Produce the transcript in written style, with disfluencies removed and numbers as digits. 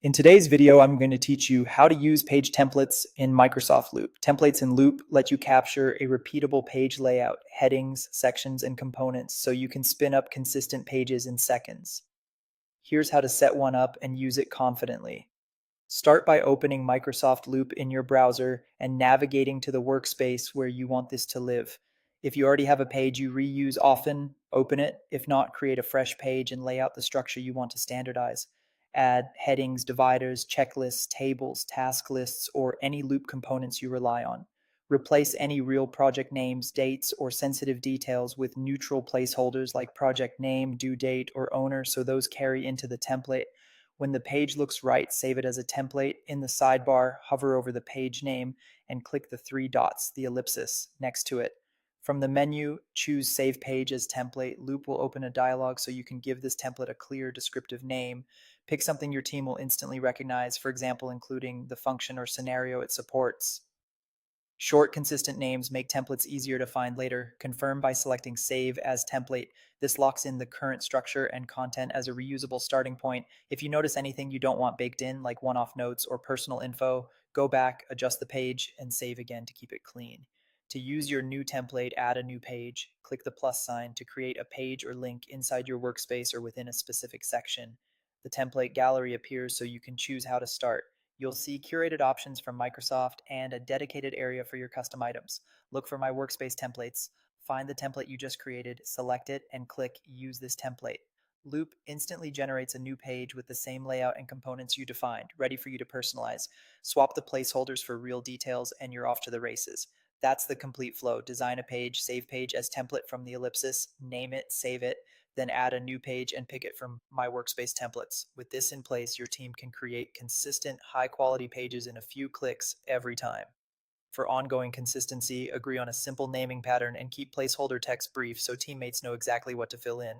In today's video, I'm going to teach you how to use page templates in Microsoft Loop. Templates in Loop let you capture a repeatable page layout, headings, sections, and components so you can spin up consistent pages in seconds. Here's how to set one up and use it confidently. Start by opening Microsoft Loop in your browser and navigating to the workspace where you want this to live. If you already have a page you reuse often, open it. If not, create a fresh page and lay out the structure you want to standardize. Add headings, dividers, checklists, tables, task lists, or any Loop components you rely on. Replace any real project names, dates, or sensitive details with neutral placeholders like project name, due date, or owner so those carry into the template. When the page looks right, save it as a template. In the sidebar, hover over the page name and click the three dots, the ellipsis, next to it. From the menu, choose Save Page as Template. Loop will open a dialog so you can give this template a clear, descriptive name. Pick something your team will instantly recognize, for example, including the function or scenario it supports. Short, consistent names make templates easier to find later. Confirm by selecting Save as Template. This locks in the current structure and content as a reusable starting point. If you notice anything you don't want baked in, like one-off notes or personal info, go back, adjust the page, and save again to keep it clean. To use your new template, add a new page. Click the plus sign to create a page or link inside your workspace or within a specific section. The template gallery appears so you can choose how to start. You'll see curated options from Microsoft and a dedicated area for your custom items. Look for My Workspace templates. Find the template you just created, select it, and click Use this template. Loop instantly generates a new page with the same layout and components you defined, ready for you to personalize. Swap the placeholders for real details, and you're off to the races. That's the complete flow. Design a page, save page as template from the ellipsis, name it, save it, then add a new page and pick it from My Workspace templates. With this in place, your team can create consistent, high quality pages in a few clicks every time. For ongoing consistency, agree on a simple naming pattern and keep placeholder text brief so teammates know exactly what to fill in.